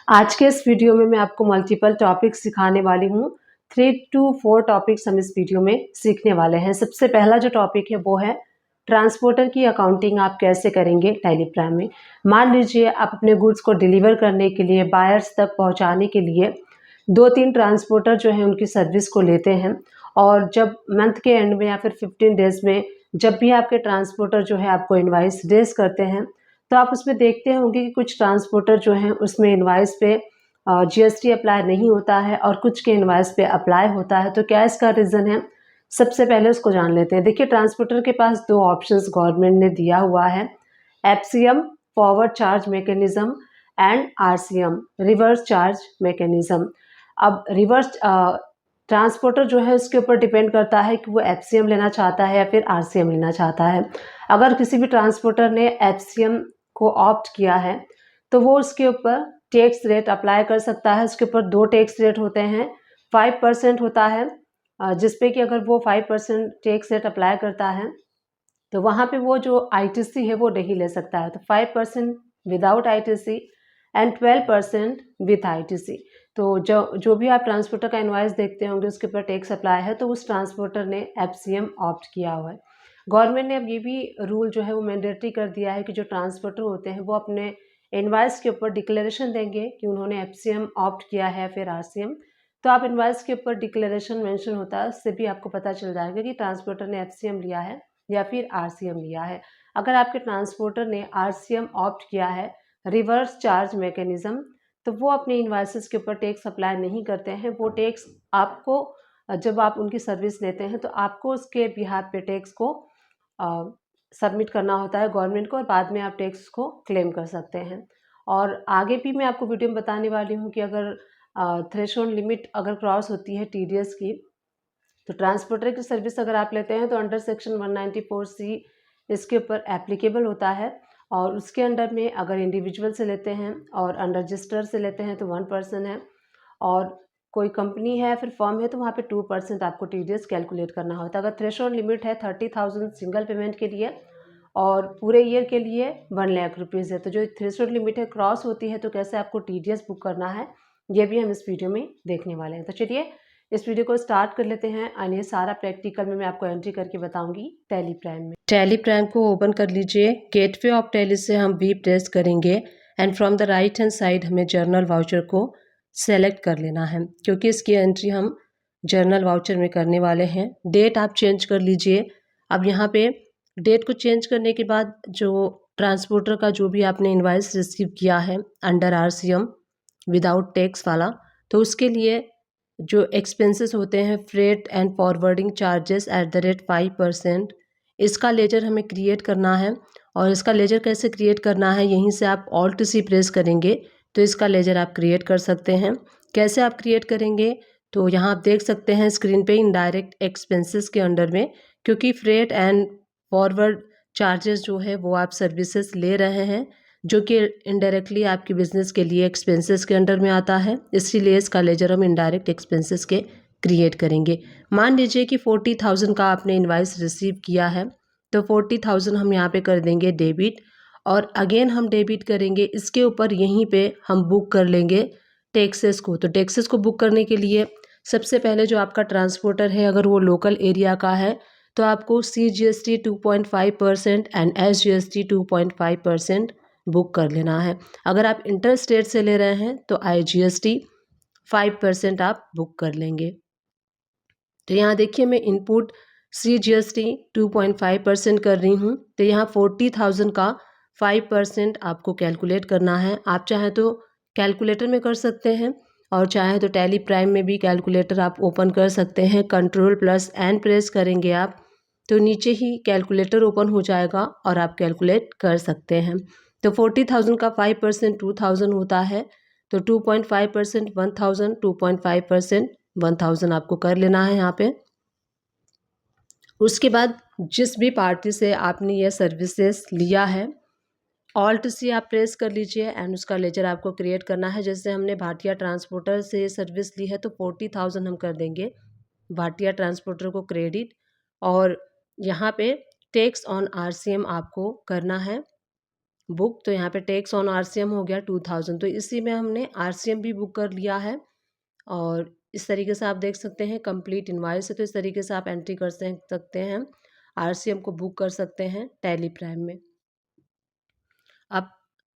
आज के इस वीडियो में मैं आपको मल्टीपल टॉपिक्स सिखाने वाली हूँ। 3 to 4 टॉपिक्स हम इस वीडियो में सीखने वाले हैं। सबसे पहला जो टॉपिक है वो है ट्रांसपोर्टर की अकाउंटिंग आप कैसे करेंगे टेलीप्राइम में। मान लीजिए आप अपने गुड्स को डिलीवर करने के लिए, बायर्स तक पहुँचाने के लिए 2-3 ट्रांसपोर्टर जो है उनकी सर्विस को लेते हैं, और जब मंथ के एंड में या फिर 15 डेज़ में जब भी आपके ट्रांसपोर्टर जो है आपको इनवॉइस रेज़ करते हैं, तो आप उसमें देखते होंगे कि कुछ ट्रांसपोर्टर जो हैं उसमें इनवॉइस पे जीएसटी अप्लाई नहीं होता है और कुछ के इनवॉइस पे अप्लाई होता है। तो क्या इसका रीज़न है? सबसे पहले उसको जान लेते हैं। देखिए, ट्रांसपोर्टर के पास 2 ऑप्शंस गवर्नमेंट ने दिया हुआ है, FCM forward charge mechanism and RCM reverse charge mechanism. अब रिवर्स ट्रांसपोर्टर जो है उसके ऊपर डिपेंड करता है कि वो एफसीएम लेना चाहता है या फिर आरसीएम लेना चाहता है। अगर किसी भी ट्रांसपोर्टर ने एफसीएम को ऑप्ट किया है तो वो उसके ऊपर टैक्स रेट अप्लाई कर सकता है। उसके ऊपर 2 टैक्स रेट होते हैं। 5% होता है जिसपे कि अगर वो 5% टैक्स रेट अप्लाई करता है तो वहाँ पे वो जो आईटीसी है वो नहीं ले सकता है। तो 5% without ITC and 12% with ITC. तो जो भी आप ट्रांसपोर्टर का इनवॉइस देखते होंगे उसके ऊपर टैक्स अप्लाई है, तो उस ट्रांसपोर्टर ने एफसीएम ऑप्ट किया हुआ है। गवर्नमेंट ने अब ये भी रूल जो है वो मैंडेटरी कर दिया है कि जो ट्रांसपोर्टर होते हैं वो अपने इनवॉइस के ऊपर डिक्लेरेशन देंगे कि उन्होंने एफसीएम ऑप्ट किया है फिर आरसीएम। तो आप इनवॉइस के ऊपर डिक्लेरेशन मेंशन होता है, उससे भी आपको पता चल जाएगा कि ट्रांसपोर्टर ने एफसीएम लिया है या फिर आरसीएम लिया है। अगर आपके ट्रांसपोर्टर ने आरसीएम ऑप्ट किया है, रिवर्स चार्ज मैकेनिज्म, तो वो अपने इनवॉइसेस के ऊपर टैक्स अप्लाई नहीं करते हैं। वो टैक्स आपको जब आप उनकी सर्विस लेते हैं तो आपको उसके बिहाफ पे टैक्स को सबमिट करना होता है गवर्नमेंट को, और बाद में आप टैक्स को क्लेम कर सकते हैं। और आगे भी मैं आपको वीडियो में बताने वाली हूँ कि अगर थ्रेशोल्ड लिमिट अगर क्रॉस होती है टीडीएस की, तो ट्रांसपोर्टर की सर्विस अगर आप लेते हैं तो अंडर सेक्शन 194C इसके ऊपर एप्लीकेबल होता है। और उसके अंडर में अगर इंडिविजुअल से लेते हैं और अंडर रजिस्टर से लेते हैं तो 1% है, और कोई कंपनी है फिर फर्म है तो वहाँ पे 2% आपको टीडीएस कैलकुलेट करना होता है। अगर थ्रेशोल्ड लिमिट है 30,000 सिंगल पेमेंट के लिए और पूरे ईयर के लिए 1 लाख रुपीज़ है, तो जो थ्रेशोल्ड लिमिट है क्रॉस होती है तो कैसे आपको टीडीएस बुक करना है ये भी हम इस वीडियो में देखने वाले हैं। तो चलिए इस वीडियो को स्टार्ट कर लेते हैं, और ये सारा प्रैक्टिकल में मैं आपको एंट्री करके बताऊंगी टेलीप्राइम में। टेलीप्राइम को ओपन कर लीजिए। गेटवे ऑफ टेली से हम वी प्रेस करेंगे and from the right hand side हमें जर्नल वाउचर को सेलेक्ट कर लेना है, क्योंकि इसकी एंट्री हम जर्नल वाउचर में करने वाले हैं। डेट आप चेंज कर लीजिए। अब यहाँ पे डेट को चेंज करने के बाद जो ट्रांसपोर्टर का जो भी आपने इनवॉइस रिसीव किया है अंडर आरसीएम विदाउट टैक्स वाला, तो उसके लिए जो एक्सपेंसेस होते हैं freight and forwarding charges at the rate 5%, इसका लेजर हमें क्रिएट करना है। और इसका लेजर कैसे क्रिएट करना है, यहीं से आप ऑल्ट सी प्रेस करेंगे तो इसका लेजर आप क्रिएट कर सकते हैं। कैसे आप क्रिएट करेंगे, तो यहाँ आप देख सकते हैं स्क्रीन पे इनडायरेक्ट एक्सपेंसेस के अंडर में, क्योंकि फ्रेट एंड फॉरवर्ड चार्जेस जो है वो आप सर्विसेज ले रहे हैं जो कि इनडायरेक्टली आपके बिजनेस के लिए एक्सपेंसेस के अंडर में आता है, इसीलिए इसका लेजर हम इनडायरेक्ट एक्सपेंसेस के क्रिएट करेंगे। मान लीजिए कि 40,000 का आपने इनवॉइस रिसीव किया है, तो 40,000 हम यहाँ पे कर देंगे डेबिट, और अगेन हम डेबिट करेंगे इसके ऊपर, यहीं पे हम बुक कर लेंगे टैक्सेस को। तो टैक्सेस को बुक करने के लिए सबसे पहले जो आपका ट्रांसपोर्टर है अगर वो लोकल एरिया का है तो आपको CGST 2.5% एंड SGST 2.5% बुक कर लेना है। अगर आप इंटर स्टेट से ले रहे हैं तो IGST 5% आप बुक कर लेंगे। तो यहाँ देखिए मैं इनपुट CGST 2.5% कर रही हूँ, तो यहाँ 40,000 का 5% आपको कैलकुलेट करना है। आप चाहें तो कैलकुलेटर में कर सकते हैं और चाहे तो टैली प्राइम में भी कैलकुलेटर आप ओपन कर सकते हैं। Ctrl+N प्रेस करेंगे आप तो नीचे ही कैलकुलेटर ओपन हो जाएगा और आप कैलकुलेट कर सकते हैं। तो 40,000 का 5% 2,000 होता है, तो 2.5% 1,000, 2.5% 1,000 आपको कर लेना है यहाँ पे। उसके बाद जिस भी पार्टी से आपने यह सर्विसेज लिया है ऑल्ट सी आप प्रेस कर लीजिए एंड उसका लेजर आपको क्रिएट करना है। जैसे हमने भाटिया ट्रांसपोर्टर से सर्विस ली है तो 40,000 हम कर देंगे भाटिया ट्रांसपोर्टर को क्रेडिट, और यहाँ पे टैक्स ऑन आरसीएम आपको करना है बुक, तो यहाँ पे टैक्स ऑन आरसीएम हो गया 2000, तो इसी में हमने आरसीएम भी बुक कर लिया है। और इस तरीके से आप देख सकते हैं कंप्लीट इनवॉइस है, तो इस तरीके से आप एंट्री कर सकते हैं, आरसीएम को बुक कर सकते हैं टैली प्राइम में। अब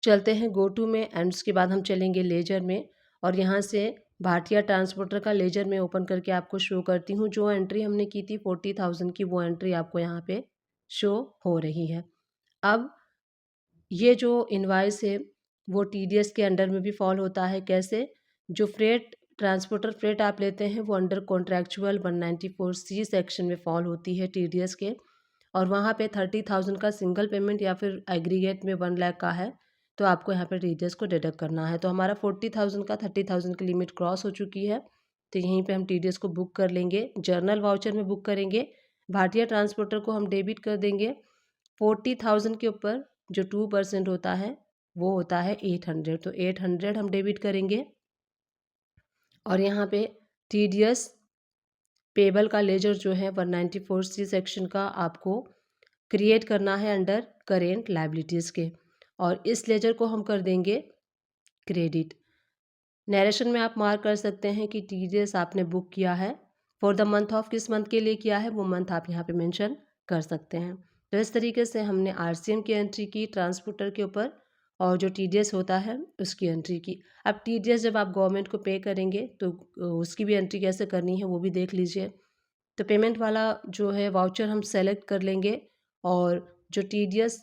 चलते हैं गो टू में एंड उसके बाद हम चलेंगे लेजर में, और यहाँ से भाटिया ट्रांसपोर्टर का लेजर में ओपन करके आपको शो करती हूँ। जो एंट्री हमने की थी 40,000 की, वो एंट्री आपको यहाँ पे शो हो रही है। अब ये जो इनवॉइस है वो टीडीएस के अंडर में भी फॉल होता है। कैसे? जो फ्रेट ट्रांसपोर्टर फ्रेट आप लेते हैं वो अंडर कॉन्ट्रैक्चुअल 194C सेक्शन में फॉल होती है टीडीएस के, और वहाँ पे 30,000 का सिंगल पेमेंट या फिर एग्रीगेट में 1 लाख का है, तो आपको यहाँ पे टीडीएस को डिडक्ट करना है। तो हमारा 40,000 का 30,000 की लिमिट क्रॉस हो चुकी है, तो यहीं पे हम टीडीएस को बुक कर लेंगे। जर्नल वाउचर में बुक करेंगे, भाटिया ट्रांसपोर्टर को हम डेबिट कर देंगे। 40,000 के ऊपर जो 2% होता है वो होता है 800, तो 800 हम डेबिट करेंगे। और यहाँ पे टीडीएस पेबल का लेजर जो है 194C सेक्शन का आपको क्रिएट करना है अंडर करेंट लायबिलिटीज़ के, और इस लेजर को हम कर देंगे क्रेडिट। नरेशन में आप मार्क कर सकते हैं कि टीडीएस आपने बुक किया है फॉर द मंथ ऑफ, किस मंथ के लिए किया है वो मंथ आप यहाँ पे मेंशन कर सकते हैं। तो इस तरीके से हमने आरसीएम की एंट्री की ट्रांसपोर्टर के ऊपर, और जो टीडीएस होता है उसकी एंट्री की। अब टीडीएस जब आप गवर्नमेंट को पे करेंगे तो उसकी भी एंट्री कैसे करनी है वो भी देख लीजिए। तो पेमेंट वाला जो है वाउचर हम सेलेक्ट कर लेंगे, और जो टीडीएस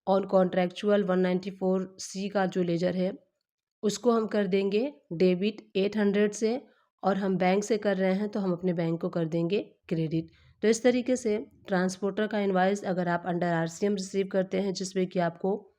ऑन कॉन्ट्रैक्चुअल 194C का जो लेजर है उसको हम कर देंगे डेबिट 800 से, और हम बैंक से कर रहे हैं तो हम अपने बैंक को कर देंगे क्रेडिट। तो इस तरीके से ट्रांसपोर्टर का इनवॉइस अगर आप अंडर आरसीएम रिसीव करते हैं, जिसमें कि आपको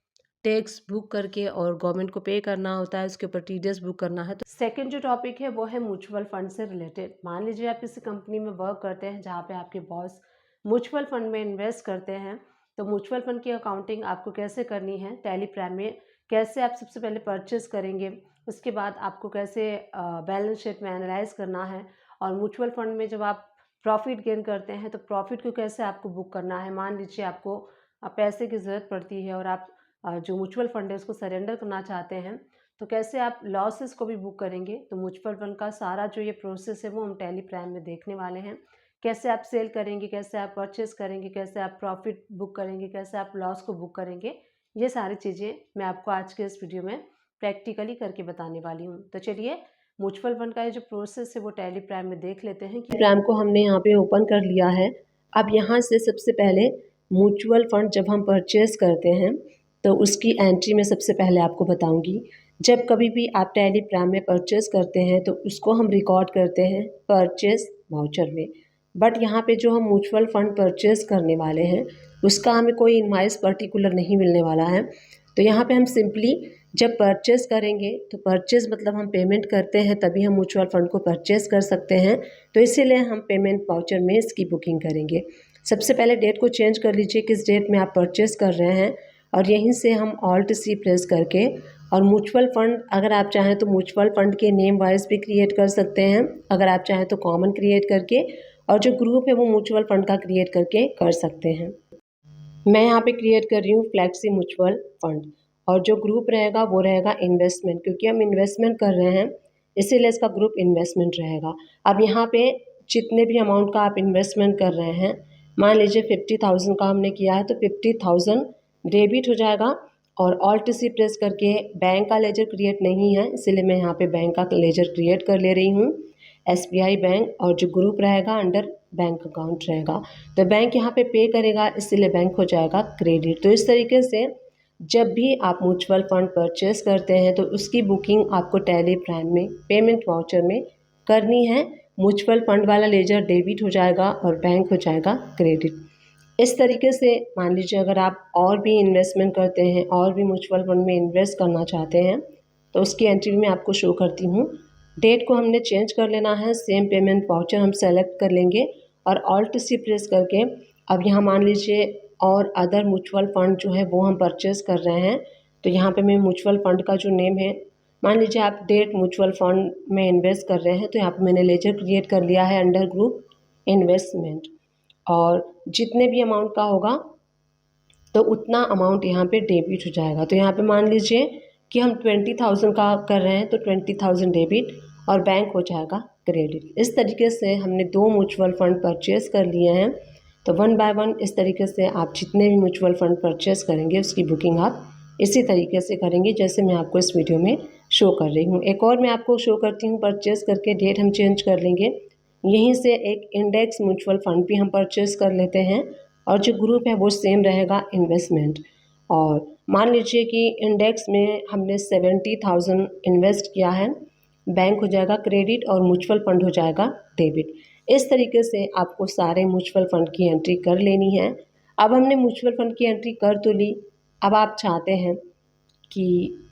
टैक्स बुक करके और गवर्नमेंट को पे करना होता है, उसके ऊपर टीडीएस बुक करना है। तो सेकंड जो टॉपिक है वो है म्यूचुअल फंड से रिलेटेड। मान लीजिए आप किसी कंपनी में वर्क करते हैं जहाँ पे आपके बॉस म्यूचुअल फंड में इन्वेस्ट करते हैं, तो म्यूचुअल फंड की अकाउंटिंग आपको कैसे करनी है टैली प्राइम में, कैसे आप सबसे पहले परचेस करेंगे, उसके बाद आपको कैसे बैलेंस शीट में एनालाइज करना है, और म्यूचुअल फंड में जब आप प्रॉफिट गेन करते हैं तो प्रॉफिट को कैसे आपको बुक करना है। मान लीजिए आपको पैसे की ज़रूरत पड़ती है और आप जो म्यूचुअल फंड है उसको सरेंडर करना चाहते हैं, तो कैसे आप लॉसेस को भी बुक करेंगे। तो म्यूचुअल फंड का सारा जो ये प्रोसेस है वो हम टैली प्राइम में देखने वाले हैं। कैसे आप सेल करेंगे, कैसे आप परचेस करेंगे, कैसे आप प्रॉफिट बुक करेंगे, कैसे आप लॉस को बुक करेंगे, ये सारी चीज़ें मैं आपको आज के इस वीडियो में प्रैक्टिकली करके बताने वाली हूँ। तो चलिए म्यूचुअल फंड का ये जो प्रोसेस है वो टैली प्राइम में देख लेते हैं कि प्राइम को हमने यहाँ पे ओपन कर लिया है। अब यहाँ से सबसे पहले म्यूचुअल फंड जब हम परचेस करते हैं तो उसकी एंट्री में सबसे पहले आपको बताऊंगी। जब कभी भी आप टैली प्राइम में परचेस करते हैं तो उसको हम रिकॉर्ड करते हैं परचेस वाउचर में, बट यहाँ पे जो हम म्यूचुअल फंड परचेस करने वाले हैं उसका हमें कोई इनवॉइस पर्टिकुलर नहीं मिलने वाला है। तो यहाँ पे हम सिंपली जब परचेस करेंगे तो परचेस मतलब हम पेमेंट करते हैं तभी हम म्यूचुअल फंड को परचेस कर सकते हैं, तो इसीलिए हम पेमेंट वाउचर में इसकी बुकिंग करेंगे। सबसे पहले डेट को चेंज कर लीजिए किस डेट में आप परचेस कर रहे हैं, और यहीं से हम ऑल्ट सी प्रेस करके, और म्यूचुअल फंड अगर आप चाहें तो म्यूचुअल फंड के नेम वाइज भी क्रिएट कर सकते हैं, अगर आप चाहें तो कॉमन क्रिएट करके, और जो ग्रुप है वो म्यूचुअल फंड का क्रिएट करके कर सकते हैं। मैं यहाँ पे क्रिएट कर रही हूँ फ्लेक्सी म्यूचुअल फंड, और जो ग्रुप रहेगा वो रहेगा इन्वेस्टमेंट, क्योंकि हम इन्वेस्टमेंट कर रहे हैं इसीलिए इसका ग्रुप इन्वेस्टमेंट रहेगा। अब यहाँ पे जितने भी अमाउंट का आप इन्वेस्टमेंट कर रहे हैं, मान लीजिए 50,000 का हमने किया है तो 50,000 डेबिट हो जाएगा, और ऑल्ट सी प्रेस करके बैंक का लेजर क्रिएट नहीं है इसीलिए मैं यहाँ पे बैंक का लेजर क्रिएट कर ले रही हूँ, एसबीआई बैंक, और जो ग्रुप रहेगा अंडर बैंक अकाउंट रहेगा, तो बैंक यहाँ पे पे करेगा इसीलिए बैंक हो जाएगा क्रेडिट। तो इस तरीके से जब भी आप म्यूचुअल फंड परचेस करते हैं तो उसकी बुकिंग आपको टैली प्राइम में पेमेंट वाउचर में करनी है। म्यूचुअल फंड वाला लेजर डेबिट हो जाएगा और बैंक हो जाएगा क्रेडिट। इस तरीके से मान लीजिए अगर आप और भी इन्वेस्टमेंट करते हैं और भी म्यूचुअल फंड में इन्वेस्ट करना चाहते हैं तो उसकी एंट्री में आपको शो करती हूँ। डेट को हमने चेंज कर लेना है, सेम पेमेंट वाउचर हम सेलेक्ट कर लेंगे और ऑल्ट सी प्रेस करके अब यहाँ मान लीजिए और अदर म्यूचुअल फंड जो है वो हम परचेस कर रहे हैं, तो यहाँ पे मैं म्यूचुअल फंड का जो नेम है, मान लीजिए आप डेट म्यूचुअल फंड में इन्वेस्ट कर रहे हैं तो यहाँ पे मैंने लेजर क्रिएट कर लिया है अंडर ग्रुप इन्वेस्टमेंट, और जितने भी अमाउंट का होगा तो उतना अमाउंट यहाँ पे डेबिट हो जाएगा। तो यहाँ पे मान लीजिए कि हम 20,000 का कर रहे हैं तो 20,000 डेबिट और बैंक हो जाएगा क्रेडिट। इस तरीके से हमने 2 म्यूचुअल फंड परचेज़ कर लिए हैं। तो वन बाय वन इस तरीके से आप जितने भी म्यूचुअल फंड परचेज़ करेंगे उसकी बुकिंग आप इसी तरीके से करेंगे जैसे मैं आपको इस वीडियो में शो कर रही हूँ। एक और मैं आपको शो करती हूँ, परचेज़ करके डेट हम चेंज कर लेंगे। यहीं से एक इंडेक्स म्यूचुअल फंड भी हम परचेज़ कर लेते हैं और जो ग्रुप है वो सेम रहेगा इन्वेस्टमेंट। और मान लीजिए कि इंडेक्स में हमने 70,000 इन्वेस्ट किया है, बैंक हो जाएगा क्रेडिट और म्यूचुअल फंड हो जाएगा डेबिट। इस तरीके से आपको सारे म्यूचुअल फंड की एंट्री कर लेनी है। अब हमने म्यूचुअल फंड की एंट्री कर तो ली, अब आप चाहते हैं कि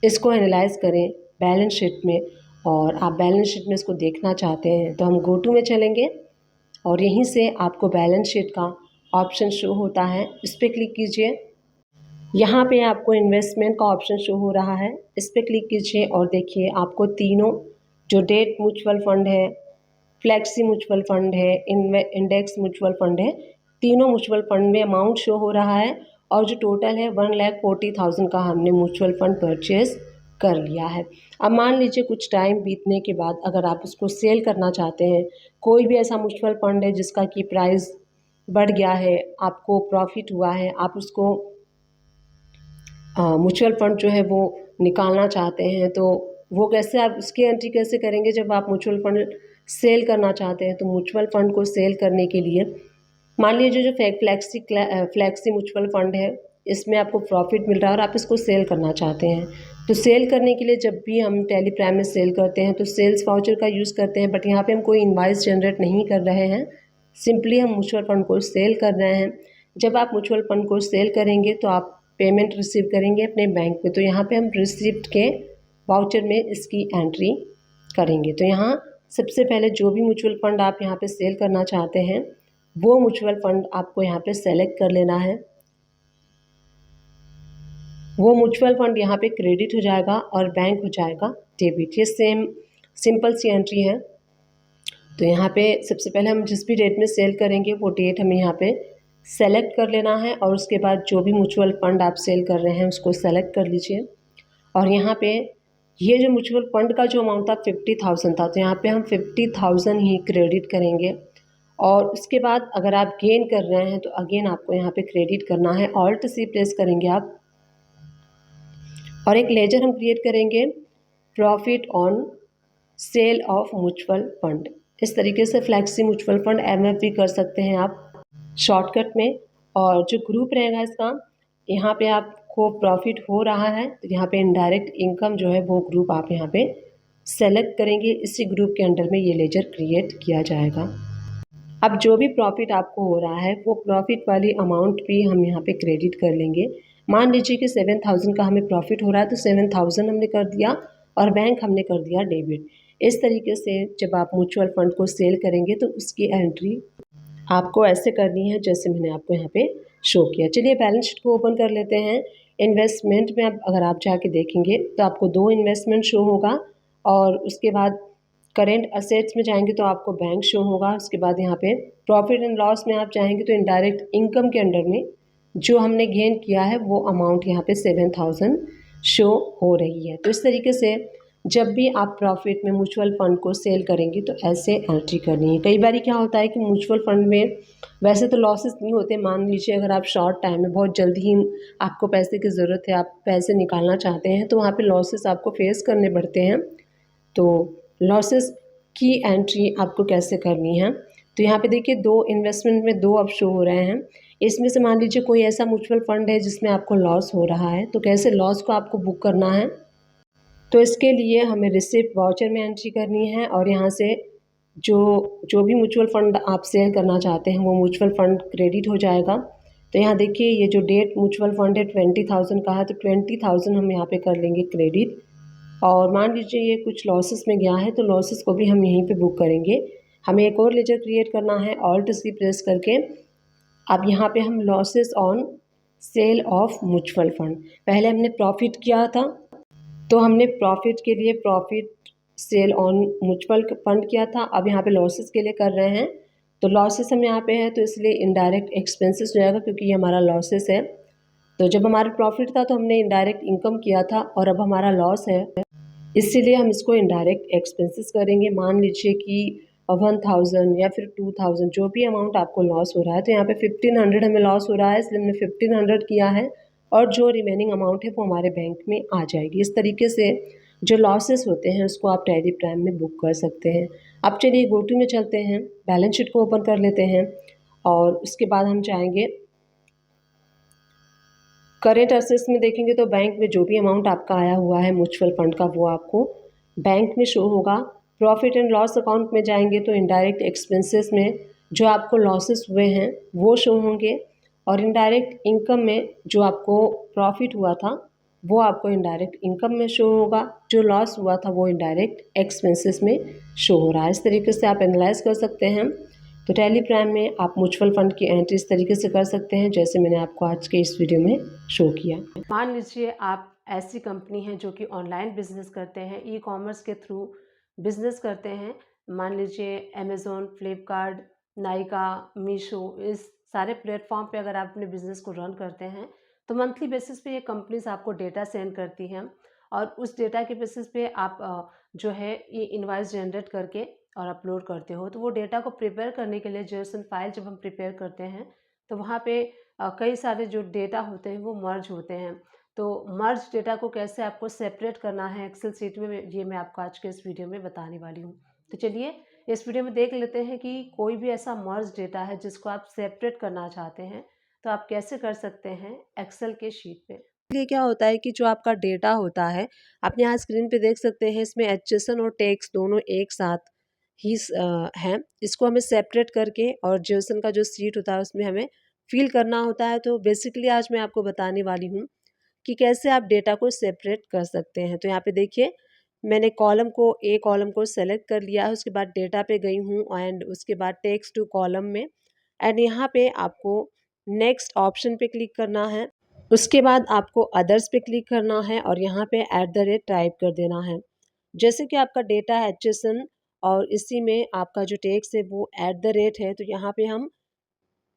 इसको एनालाइज करें बैलेंस शीट में और आप बैलेंस शीट में इसको देखना चाहते हैं तो हम गो टू में चलेंगे और यहीं से आपको बैलेंस शीट का ऑप्शन शो होता है, इस पर क्लिक कीजिए। यहाँ पे आपको इन्वेस्टमेंट का ऑप्शन शो हो रहा है, इस पर क्लिक कीजिए और देखिए आपको तीनों जो डेट म्यूचुअल फंड है, फ्लेक्सी म्यूचुअल फंड है, इंडेक्स म्यूचुअल फंड है, तीनों म्यूचुअल फंड में अमाउंट शो हो रहा है और जो टोटल है 1,40,000 का हमने म्यूचुअल फंड परचेज़ कर लिया है। अब मान लीजिए कुछ टाइम बीतने के बाद अगर आप उसको सेल करना चाहते हैं, कोई भी ऐसा म्यूचुअल फंड है जिसका कि प्राइस बढ़ गया है, आपको प्रॉफिट हुआ है, आप उसको म्यूचुअल फंड जो है वो निकालना चाहते हैं तो वो कैसे, आप उसकी एंट्री कैसे करेंगे? जब आप म्यूचुअल फंड सेल करना चाहते हैं तो म्यूचुअल फंड को सेल करने के लिए मान लीजिए जो फ्लेक्सी म्यूचुअल फंड है इसमें आपको प्रॉफिट मिल रहा है और आप इसको सेल करना चाहते हैं। तो सेल करने के लिए जब भी हम टेलीप्राइम में सेल करते हैं तो सेल्स वाउचर का यूज़ करते हैं, बट यहाँ पे हम कोई इनवॉइस जनरेट नहीं कर रहे हैं, सिंपली हम म्यूचुअल फंड को सेल कर रहे हैं। जब आप म्यूचुअल फंड को सेल करेंगे तो आप पेमेंट रिसीव करेंगे अपने बैंक में, तो यहाँ पे हम रिसिप्ट के वाउचर में इसकी एंट्री करेंगे। तो यहाँ सबसे पहले जो भी म्यूचुअल फंड आप यहाँ पे सेल करना चाहते हैं वो म्यूचुअल फंड आपको यहाँ पे सेलेक्ट कर लेना है। वो म्यूचुअल फंड यहाँ पे क्रेडिट हो जाएगा और बैंक हो जाएगा डेबिट। ये सेम सिंपल सी एंट्री है। तो यहाँ पे सबसे पहले हम जिस भी डेट में सेल करेंगे वो डेट हमें यहाँ पे सेलेक्ट कर लेना है और उसके बाद जो भी म्यूचुअल फंड आप सेल कर रहे हैं उसको सेलेक्ट कर लीजिए। और यहाँ पे ये जो म्यूचुअल फंड का जो अमाउंट था 50,000 था, तो यहाँ पे हम 50,000 ही क्रेडिट करेंगे। और उसके बाद अगर आप गेन कर रहे हैं तो अगेन आपको यहाँ पे क्रेडिट करना है, ऑल्ट सी प्रेस करेंगे आप और एक लेजर हम क्रिएट करेंगे, profit on sale of mutual fund. इस तरीके से फ्लेक्सी म्यूचुअल फंड MF भी कर सकते हैं आप शॉर्टकट में। और जो ग्रुप रहेगा इसका, यहाँ पे आपको प्रॉफिट हो रहा है तो यहाँ पे इनडायरेक्ट इनकम जो है वो ग्रुप आप यहाँ पे सेलेक्ट करेंगे, इसी ग्रुप के अंडर में ये लेजर क्रिएट किया जाएगा। अब जो भी प्रॉफिट आपको हो रहा है वो प्रॉफिट वाली अमाउंट भी हम यहाँ पे क्रेडिट कर लेंगे। मान लीजिए कि 7,000 का हमें प्रॉफिट हो रहा है तो 7,000 हमने कर दिया और बैंक हमने कर दिया डेबिट। इस तरीके से जब आप म्यूचुअल फंड को सेल करेंगे तो उसकी एंट्री आपको ऐसे करनी है जैसे मैंने आपको यहाँ पे शो किया। चलिए बैलेंस शीट को ओपन कर लेते हैं। इन्वेस्टमेंट में अगर आप जाके देखेंगे तो आपको 2 इन्वेस्टमेंट शो होगा और उसके बाद करेंट असेट्स में जाएंगे तो आपको बैंक शो होगा। उसके बाद यहाँ पे प्रॉफिट एंड लॉस में आप जाएंगे तो इनडायरेक्ट इनकम के अंडर में जो हमने गेन किया है वो अमाउंट यहाँ पे 7,000 शो हो रही है। तो इस तरीके से जब भी आप प्रॉफिट में म्यूचुअल फंड को सेल करेंगे तो ऐसे एंट्री करनी है। कई बार क्या होता है कि म्यूचुअल फंड में वैसे तो लॉसेस नहीं होते, मान लीजिए अगर आप शॉर्ट टाइम में बहुत जल्दी ही आपको पैसे की ज़रूरत है, आप पैसे निकालना चाहते हैं तो वहाँ पे लॉसेस आपको फेस करने पड़ते हैं। तो लॉसेस की एंट्री आपको कैसे करनी है, तो यहाँ पे देखिए 2 इन्वेस्टमेंट में 2 अब शो हो रहे हैं। इसमें से मान लीजिए कोई ऐसा म्यूचुअल फंड है जिसमें आपको लॉस हो रहा है, तो कैसे लॉस को आपको बुक करना है, तो इसके लिए हमें रिसिप्ट वाउचर में एंट्री करनी है और यहाँ से जो भी म्यूचुअल फंड आप सेल करना चाहते हैं वो म्यूचुअल फंड क्रेडिट हो जाएगा। तो यहाँ देखिए ये जो डेट म्यूचुअल फंड है 20,000 का है तो 20,000 हम यहाँ पे कर लेंगे क्रेडिट। और मान लीजिए ये कुछ लॉसेस में गया है तो लॉसेस को भी हम यहीं पे बुक करेंगे। हमें एक और लेजर क्रिएट करना है, ऑल्ट सी प्रेस करके। अब यहाँ पे हम losses on sale of mutual fund, पहले हमने प्रॉफिट किया था तो हमने प्रॉफिट के लिए profit sell on mutual fund किया था, अब यहाँ पे लॉसेस के लिए कर रहे हैं। तो लॉसेस हम यहाँ पे है तो इसलिए इनडायरेक्ट एक्सपेंसेस हो जाएगा क्योंकि ये हमारा लॉसेस है। तो जब हमारा प्रॉफिट था तो हमने इनडायरेक्ट इनकम किया था और अब हमारा लॉस है, इसीलिए हम इसको इनडायरेक्ट एक्सपेंसेस करेंगे। मान लीजिए कि 1000 या फिर 2000 जो भी अमाउंट आपको लॉस हो रहा है, तो यहाँ पे 1500 हमें लॉस हो रहा है, इसलिए हमने 1500 किया है और जो रिमेनिंग अमाउंट है वो हमारे बैंक में आ जाएगी। इस तरीके से जो लॉसेस होते हैं उसको आप टैली प्राइम में बुक कर सकते हैं। अब चलिए गोटू में चलते हैं, बैलेंस शीट को ओपन कर लेते हैं और उसके बाद हम जाएंगे करेंट असेट्स में। देखेंगे तो बैंक में जो भी अमाउंट आपका आया हुआ है म्यूचुअल फंड का वो आपको बैंक में शो होगा। प्रॉफिट एंड लॉस अकाउंट में जाएंगे तो इनडायरेक्ट एक्सपेंसेस में जो आपको लॉसेस हुए हैं वो शो होंगे और इनडायरेक्ट इनकम में जो आपको प्रॉफिट हुआ था वो आपको इनडायरेक्ट इनकम में शो होगा, जो लॉस हुआ था वो इनडायरेक्ट एक्सपेंसेस में शो हो रहा है। इस तरीके से आप एनालाइज कर सकते हैं। तो टैली प्राइम में आप म्यूचुअल फंड की एंट्री इस तरीके से कर सकते हैं जैसे मैंने आपको आज के इस वीडियो में शो किया। मान लीजिए आप ऐसी कंपनी है जो कि ऑनलाइन बिजनेस करते हैं, ई कॉमर्स के थ्रू बिजनेस करते हैं। मान लीजिए अमेज़ॉन, फ्लिपकार्ट, नाइका, मीशो, इस सारे प्लेटफॉर्म पे अगर आप अपने बिजनेस को रन करते हैं तो मंथली बेसिस पे ये कंपनीज आपको डेटा सेंड करती हैं और उस डेटा के बेसिस पे आप जो है ये इनवॉइस जनरेट करके और अपलोड करते हो। तो वो डेटा को प्रिपेयर करने के लिए जेएसएन फाइल जब हम प्रिपेयर करते हैं तो वहाँ पे कई सारे जो डेटा होते हैं वो मर्ज होते हैं। तो मर्ज डेटा को कैसे आपको सेपरेट करना है एक्सेल शीट में, ये मैं आपको आज के इस वीडियो में बताने वाली हूँ। तो चलिए इस वीडियो में देख लेते हैं कि कोई भी ऐसा मर्ज डेटा है जिसको आप सेपरेट करना चाहते हैं तो आप कैसे कर सकते हैं एक्सेल के शीट पे। ये क्या होता है कि जो आपका डेटा होता है, आप यहाँ स्क्रीन पे देख सकते हैं, इसमें एचएसएन और टेक्स्ट दोनों एक साथ ही हैं। इसको हमें सेपरेट करके और जेसन का जो सीट होता है उसमें हमें फिल करना होता है। तो बेसिकली आज मैं आपको बताने वाली हूँ कि कैसे आप डेटा को सेपरेट कर सकते हैं। तो यहाँ पे देखिए मैंने कॉलम को सेलेक्ट कर लिया है, उसके बाद डेटा पे गई हूँ एंड उसके बाद टेक्स्ट टू कॉलम में एंड यहाँ पे आपको नेक्स्ट ऑप्शन पे क्लिक करना है। उसके बाद आपको अदर्स पे क्लिक करना है और यहाँ पे @ टाइप कर देना है। जैसे कि आपका डेटा है एचएसएन और इसी में आपका जो टेक्स्ट है वो @ है, तो यहाँ पे हम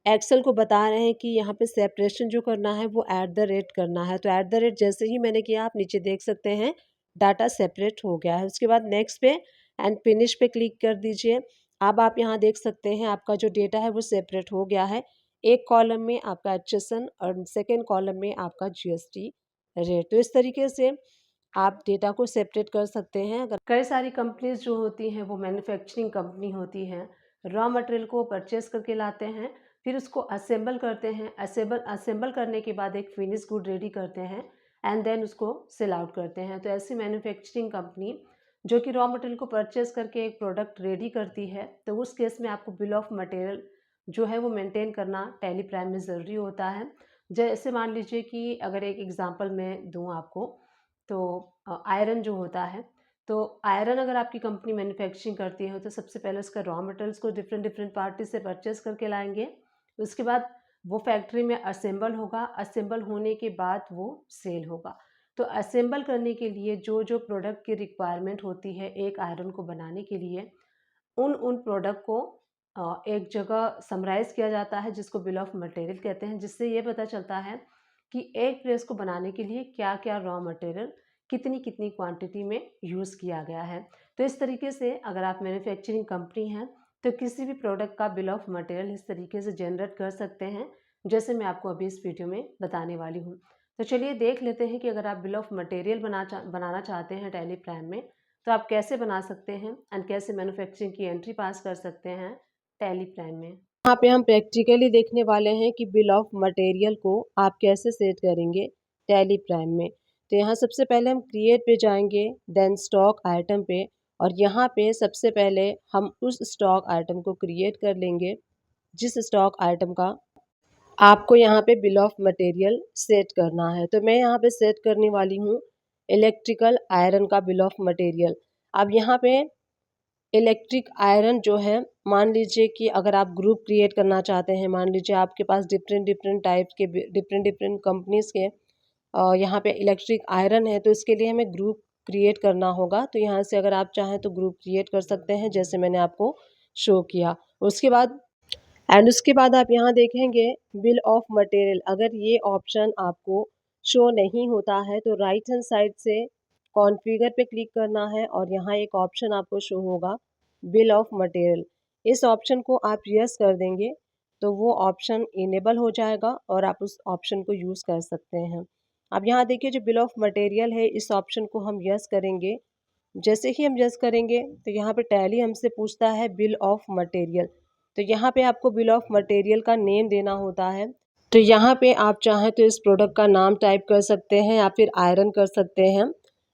एक्सेल को बता रहे हैं कि यहाँ पे सेपरेशन जो करना है वो @ करना है। तो @ जैसे ही मैंने किया आप नीचे देख सकते हैं डाटा सेपरेट हो गया है। उसके बाद नेक्स्ट पे एंड फिनिश पे क्लिक कर दीजिए। अब आप यहाँ देख सकते हैं आपका जो डेटा है वो सेपरेट हो गया है। एक कॉलम में आपका एचएसएन और सेकेंड कॉलम में आपका जीएसटी रेट। तो इस तरीके से आप डेटा को सेपरेट कर सकते हैं। अगर कई सारी कंपनीज जो होती हैं वो मैन्युफैक्चरिंग कंपनी होती हैं, रॉ मटेरियल को परचेस करके लाते हैं, फिर उसको असेंबल करते हैं, असेंबल करने के बाद एक फिनिश गुड रेडी करते हैं एंड देन उसको सेल आउट करते हैं। तो ऐसी मैन्युफैक्चरिंग कंपनी जो कि रॉ मटेरियल को परचेस करके एक प्रोडक्ट रेडी करती है, तो उस केस में आपको बिल ऑफ मटेरियल जो है वो मेंटेन करना टैली प्राइम में ज़रूरी होता है। जैसे मान लीजिए कि अगर एक एग्जांपल मैं दूं आपको, तो आयरन जो होता है, तो आयरन अगर आपकी कंपनी मैन्युफैक्चरिंग करती है तो सबसे पहले उसका रॉ मटेरियल्स को डिफरेंट डिफरेंट पार्टी से परचेस करके लाएंगे। उसके बाद वो फैक्ट्री में असेंबल होगा, असेंबल होने के बाद वो सेल होगा। तो असेंबल करने के लिए जो जो प्रोडक्ट की रिक्वायरमेंट होती है एक आयरन को बनाने के लिए, उन प्रोडक्ट को एक जगह समराइज़ किया जाता है जिसको बिल ऑफ मटेरियल कहते हैं, जिससे ये पता चलता है कि एक प्रेस को बनाने के लिए क्या क्या रॉ मटेरियल कितनी कितनी क्वांटिटी में यूज़ किया गया है। तो इस तरीके से अगर आप मैन्युफैक्चरिंग कंपनी हैं तो किसी भी प्रोडक्ट का बिल ऑफ मटेरियल इस तरीके से जनरेट कर सकते हैं जैसे मैं आपको अभी इस वीडियो में बताने वाली हूँ। तो चलिए देख लेते हैं कि अगर आप बिल ऑफ मटेरियल बनाना चाहते हैं टैली प्राइम में तो आप कैसे बना सकते हैं एंड कैसे मैन्युफैक्चरिंग की एंट्री पास कर सकते हैं टैली प्राइम में। यहाँ पे हम प्रैक्टिकली देखने वाले हैं कि बिल ऑफ मटेरियल को आप कैसे सेट करेंगे टैली प्राइम में। तो यहाँ सबसे पहले हम क्रिएट पे जाएंगे, देन स्टॉक आइटम पे, और यहाँ पे सबसे पहले हम उस स्टॉक आइटम को क्रिएट कर लेंगे जिस स्टॉक आइटम का आपको यहाँ पे बिल ऑफ मटेरियल सेट करना है। तो मैं यहाँ पे सेट करने वाली हूँ इलेक्ट्रिकल आयरन का बिल ऑफ मटेरियल। अब यहाँ पे इलेक्ट्रिक आयरन जो है, मान लीजिए कि अगर आप ग्रुप क्रिएट करना चाहते हैं, मान लीजिए आपके पास डिफरेंट डिफरेंट टाइप्स के डिफरेंट डिफरेंट कंपनीज के यहाँ पे इलेक्ट्रिक आयरन है, तो इसके लिए हमें ग्रुप क्रिएट करना होगा। तो यहाँ से अगर आप चाहें तो ग्रुप क्रिएट कर सकते हैं जैसे मैंने आपको शो किया। उसके बाद एंड उसके बाद आप यहाँ देखेंगे बिल ऑफ मटेरियल। अगर ये ऑप्शन आपको शो नहीं होता है तो राइट हैंड साइड से कॉन्फ़िगर पे क्लिक करना है और यहाँ एक ऑप्शन आपको शो होगा बिल ऑफ मटेरियल। इस ऑप्शन को आप यस कर देंगे तो वो ऑप्शन इनेबल हो जाएगा और आप उस ऑप्शन को यूज़ कर सकते हैं। अब यहाँ देखिए जो बिल ऑफ मटेरियल है इस ऑप्शन को हम यस करेंगे। जैसे ही हम यस करेंगे तो यहाँ पे टैली हमसे पूछता है बिल ऑफ मटेरियल। तो यहाँ पे आपको बिल ऑफ मटेरियल का नेम देना होता है। तो यहाँ पे आप चाहें तो इस प्रोडक्ट का नाम टाइप कर सकते हैं या फिर आयरन कर सकते हैं।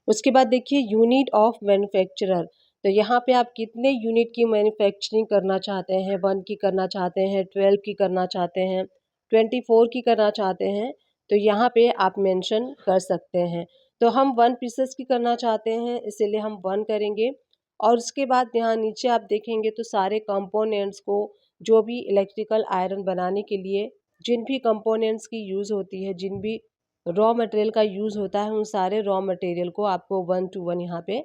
उसके बाद देखिए यूनिट ऑफ मैन्युफैक्चरर। तो यहाँ पे आप कितने यूनिट की मैन्युफैक्चरिंग करना चाहते हैं, 1 की करना चाहते हैं, 12 की करना चाहते हैं, 24 की करना चाहते हैं, तो यहाँ पे आप मेंशन कर सकते हैं। तो हम 1 पीसेस की करना चाहते हैं इसीलिए हम 1 करेंगे। और उसके बाद यहाँ नीचे आप देखेंगे तो सारे कंपोनेंट्स को, जो भी इलेक्ट्रिकल आयरन बनाने के लिए जिन भी कंपोनेंट्स की यूज़ होती है, जिन भी रॉ मटेरियल का यूज़ होता है, उन सारे रॉ मटेरियल को आपको 1 टू 1 यहाँ पे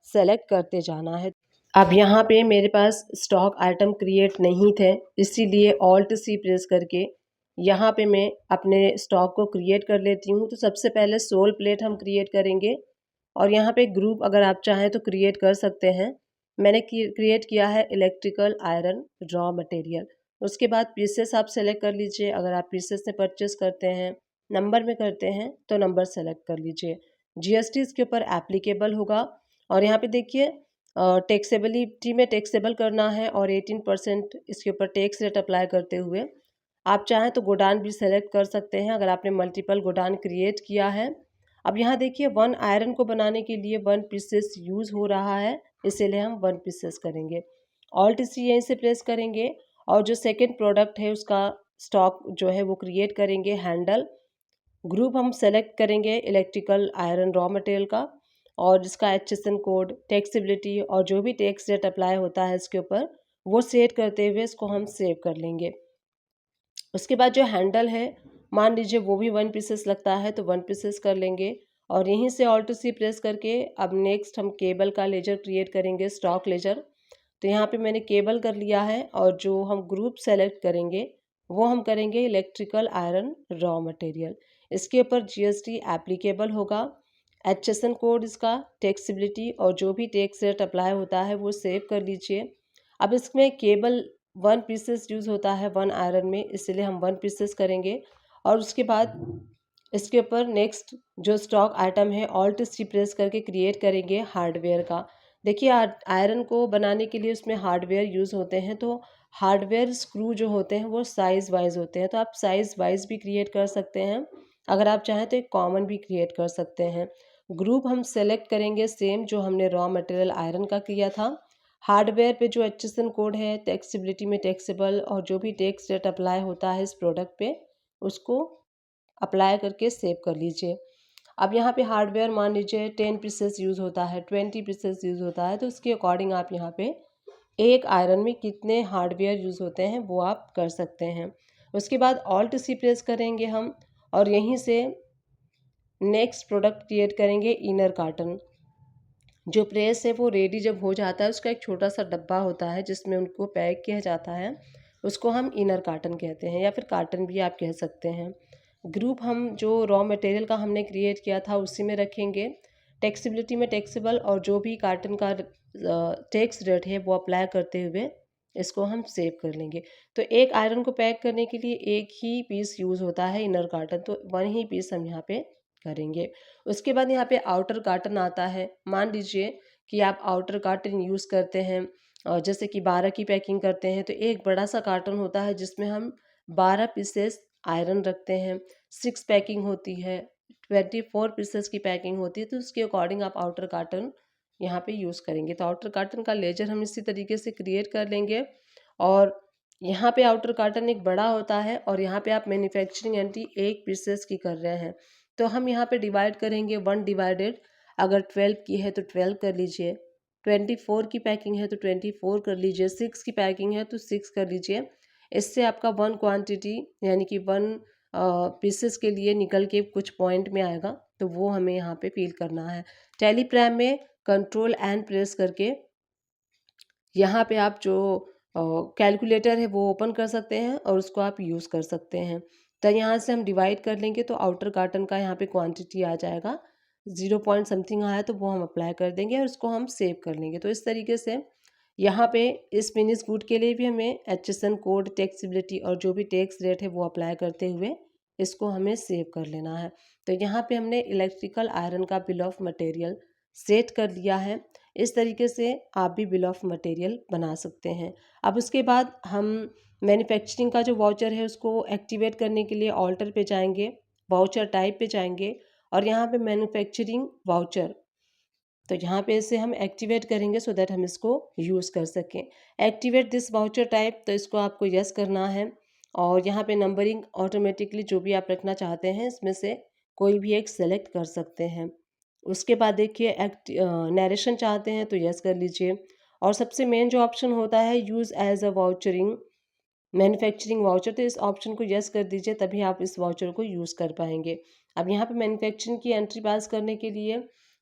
सेलेक्ट करते जाना है। अब यहाँ पे मेरे पास स्टॉक आइटम क्रिएट नहीं थे, इसीलिए ऑल्ट सी प्रेस करके यहाँ पे मैं अपने स्टॉक को क्रिएट कर लेती हूँ। तो सबसे पहले सोल प्लेट हम क्रिएट करेंगे और यहाँ पे ग्रुप अगर आप चाहें तो क्रिएट कर सकते हैं। मैंने क्रिएट किया है इलेक्ट्रिकल आयरन रॉ मटेरियल। उसके बाद पीसेस आप सेलेक्ट कर लीजिए। अगर आप पीसेस से परचेस करते हैं, नंबर में करते हैं तो नंबर सेलेक्ट कर लीजिए। जीएसटी इसके ऊपर एप्लीकेबल होगा और यहाँ पे देखिए टैक्सेबिलिटी में टैक्सेबल करना है और 18% इसके ऊपर टैक्स रेट अप्लाई करते हुए आप चाहें तो गोडान भी सेलेक्ट कर सकते हैं अगर आपने मल्टीपल गोडान क्रिएट किया है। अब यहाँ देखिए 1 आयरन को बनाने के लिए 1 पीसेस यूज़ हो रहा है, इसीलिए हम 1 पीसेस करेंगे। ऑल्ट सी यहीं से प्रेस करेंगे और जो सेकंड प्रोडक्ट है उसका स्टॉक जो है वो क्रिएट करेंगे हैंडल। ग्रुप हम सेलेक्ट करेंगे इलेक्ट्रिकल आयरन रॉ मटेरियल का और जिसका एचएसएन कोड, टैक्सेबिलिटी और जो भी टैक्स रेट अप्लाई होता है इसके ऊपर वो सेट करते हुए इसको हम सेव कर लेंगे। उसके बाद जो हैंडल है मान लीजिए वो भी 1 पीसेस लगता है तो 1 पीसेस कर लेंगे और यहीं से ऑल्ट सी प्रेस करके अब नेक्स्ट हम केबल का लेजर क्रिएट करेंगे, स्टॉक लेजर। तो यहाँ पे मैंने केबल कर लिया है और जो हम ग्रुप सेलेक्ट करेंगे वो हम करेंगे इलेक्ट्रिकल आयरन रॉ मटेरियल। इसके ऊपर जीएसटी एप्लीकेबल होगा, एचएसएन कोड इसका, टैक्सेबिलिटी और जो भी टैक्स रेट अप्लाई होता है वो सेव कर लीजिए। अब इसमें केबल 1 पीसेस यूज़ होता है 1 आयरन में, इसलिए हम 1 पीसेस करेंगे और उसके बाद इसके ऊपर नेक्स्ट जो स्टॉक आइटम है ऑल्ट सी प्रेस करके क्रिएट करेंगे हार्डवेयर का। देखिए आयरन को बनाने के लिए उसमें हार्डवेयर यूज़ होते हैं तो हार्डवेयर स्क्रू जो होते हैं वो साइज़ वाइज होते हैं, तो आप साइज़ वाइज भी क्रिएट कर सकते हैं। अगर आप चाहें तो एक कॉमन भी क्रिएट कर सकते हैं। ग्रुप हम सेलेक्ट करेंगे सेम जो हमने रॉ मटेरियल आयरन का किया था। हार्डवेयर पे जो एचएसएन कोड है, टैक्सेबिलिटी में टैक्सेबल और जो भी टैक्स रेट अप्लाई होता है इस प्रोडक्ट पे उसको अप्लाई करके सेव कर लीजिए। अब यहाँ पे हार्डवेयर मान लीजिए 10 पीसेस यूज़ होता है, 20 पीसेस यूज़ होता है, तो उसके अकॉर्डिंग आप यहाँ पे एक आयरन में कितने हार्डवेयर यूज़ होते हैं वो आप कर सकते हैं। उसके बाद ऑल्ट सी प्रेस करेंगे हम और यहीं से नेक्स्ट प्रोडक्ट क्रिएट करेंगे इनर कार्टन। जो प्रेस है वो रेडी जब हो जाता है उसका एक छोटा सा डब्बा होता है जिसमें उनको पैक किया जाता है, उसको हम इनर कार्टन कहते हैं या फिर कार्टन भी आप कह सकते हैं। ग्रुप हम जो रॉ मटेरियल का हमने क्रिएट किया था उसी में रखेंगे। टैक्सेबिलिटी में टैक्सेबल और जो भी कार्टन का टैक्स रेट है वो अप्लाई करते हुए इसको हम सेव कर लेंगे। तो एक आयरन को पैक करने के लिए एक ही पीस यूज़ होता है इनर कार्टन, तो 1 ही पीस हम यहाँ पे करेंगे। उसके बाद यहाँ पे आउटर कार्टन आता है। मान लीजिए कि आप आउटर कार्टन यूज़ करते हैं और जैसे कि 12 की पैकिंग करते हैं तो एक बड़ा सा कार्टन होता है जिसमें हम 12 पीसेस आयरन रखते हैं। 6 पैकिंग होती है, 24 पीसेस की पैकिंग होती है, तो उसके अकॉर्डिंग आप आउटर कार्टन यहाँ पे यूज़ करेंगे। तो आउटर कार्टन का लेजर हम इसी तरीके से क्रिएट कर लेंगे और यहाँ पे आउटर कार्टन एक बड़ा होता है और यहाँ पे आप मैन्युफैक्चरिंग एंट्री 1 पीसेस की कर रहे हैं तो हम यहाँ पे डिवाइड करेंगे 1 डिवाइडेड, अगर 12 की है तो 12 कर लीजिए, 24 की पैकिंग है तो 24 कर लीजिए, 6 की पैकिंग है तो 6 कर लीजिए। इससे आपका 1 क्वांटिटी यानी कि 1 पीसेस के लिए निकल के कुछ पॉइंट में आएगा, तो वो हमें यहाँ पे फिल करना है। टेलीप्रैम में कंट्रोल एंड प्रेस करके यहाँ पे आप जो कैलकुलेटर है वो ओपन कर सकते हैं और उसको आप यूज़ कर सकते हैं। तो यहाँ से हम डिवाइड कर लेंगे तो आउटर कार्टन का यहाँ पे क्वांटिटी आ जाएगा 0 पॉइंट समथिंग आया, तो वो हम अप्लाई कर देंगे और उसको हम सेव कर लेंगे। तो इस तरीके से यहाँ पे इस फिनिश गुड के लिए भी हमें HSN कोड, टैक्सेबिलिटी और जो भी टैक्स रेट है वो अप्लाई करते हुए इसको हमें सेव कर लेना है। तो यहाँ पे हमने इलेक्ट्रिकल आयरन का बिल ऑफ मटेरियल सेट कर लिया है। इस तरीके से आप भी बिल ऑफ मटेरियल बना सकते हैं। अब उसके बाद हम मैन्युफैक्चरिंग का जो वाउचर है उसको एक्टिवेट करने के लिए ऑल्टर पे जाएंगे, वाउचर टाइप पे जाएंगे और यहाँ पे मैन्युफैक्चरिंग वाउचर, तो यहाँ पे इसे हम एक्टिवेट करेंगे सो दैट हम इसको यूज़ कर सकें। एक्टिवेट दिस वाउचर टाइप, तो इसको आपको यस करना है और यहाँ पे नंबरिंग ऑटोमेटिकली जो भी आप रखना चाहते हैं इसमें से कोई भी एक सेलेक्ट कर सकते हैं। उसके बाद देखिए नरेशन चाहते हैं तो यस कर लीजिए और सबसे मेन जो ऑप्शन होता है use as a vouchering manufacturing voucher, तो इस ऑप्शन को यस कर दीजिए तभी आप इस वाउचर को यूज़ कर पाएंगे। अब यहाँ पे मैन्युफैक्चरिंग की एंट्री पास करने के लिए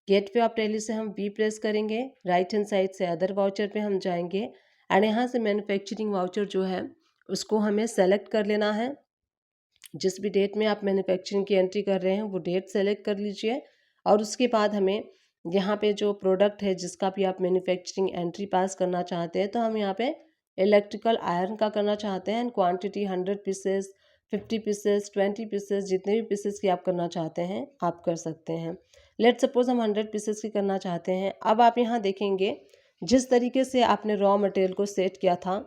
गेटवे ऑफ टैली से हम वी प्रेस करेंगे, राइट हैंड साइड से अदर वाउचर पे हम जाएंगे एंड यहाँ से मैन्युफैक्चरिंग वाउचर जो है उसको हमें सेलेक्ट कर लेना है। जिस भी डेट में आप मैन्युफैक्चरिंग की एंट्री कर रहे हैं वो डेट सेलेक्ट कर लीजिए और उसके बाद हमें यहाँ पे जो प्रोडक्ट है जिसका भी आप मैन्युफैक्चरिंग एंट्री पास करना चाहते हैं, तो हम यहाँ पे इलेक्ट्रिकल आयरन का करना चाहते हैं and quantity 100 pieces, 50 pieces, 20 pieces, जितने भी पीसेस की आप करना चाहते हैं आप कर सकते हैं। लेट सपोज हम 100 पीसेस की करना चाहते हैं। अब आप यहाँ देखेंगे जिस तरीके से आपने रॉ मटेरियल को सेट किया था,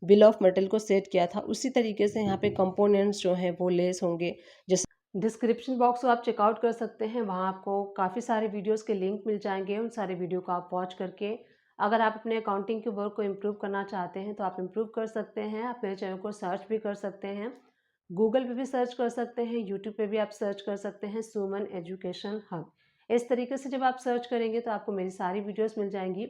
बिल ऑफ मटेरियल को सेट किया था, उसी तरीके से यहाँ पे कंपोनेंट्स जो हैं वो लेस होंगे। जैसे डिस्क्रिप्शन बॉक्स को आप चेकआउट कर सकते हैं, वहाँ आपको काफ़ी सारे वीडियोस के लिंक मिल जाएंगे। उन सारे वीडियो को आप वॉच करके अगर आप अपने अकाउंटिंग के वर्क को इम्प्रूव करना चाहते हैं तो आप इम्प्रूव कर सकते हैं। आप मेरे चैनल को सर्च भी कर सकते हैं, गूगल पे भी सर्च कर सकते हैं, यूट्यूब पे भी आप सर्च कर सकते हैं सुमन एजुकेशन हब। इस तरीके से जब आप सर्च करेंगे तो आपको मेरी सारी वीडियोस मिल जाएंगी।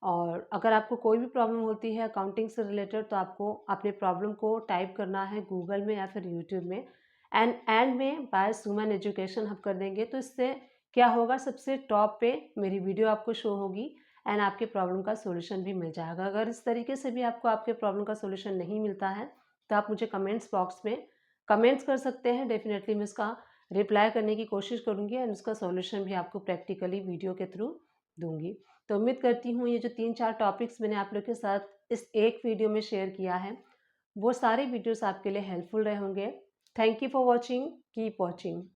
और अगर आपको कोई भी प्रॉब्लम होती है अकाउंटिंग से रिलेटेड तो आपको अपने प्रॉब्लम को टाइप करना है गूगल में या फिर यूट्यूब में एंड में बाय सुमन एजुकेशन हब कर देंगे। तो इससे क्या होगा, सबसे टॉप पे मेरी वीडियो आपको शो होगी एंड आपके प्रॉब्लम का सॉल्यूशन भी मिल जाएगा। अगर इस तरीके से भी आपको आपके प्रॉब्लम का सॉल्यूशन नहीं मिलता है तो आप मुझे कमेंट्स बॉक्स में कमेंट्स कर सकते हैं। डेफिनेटली मैं इसका रिप्लाई करने की कोशिश करूँगी एंड उसका सॉल्यूशन भी आपको प्रैक्टिकली वीडियो के थ्रू दूंगी। तो उम्मीद करती हूँ ये जो 3-4 टॉपिक्स मैंने आप लोग के साथ इस एक वीडियो में शेयर किया है वो सारे वीडियोस आपके लिए हेल्पफुल रहे होंगे। Thank you for watching, keep watching.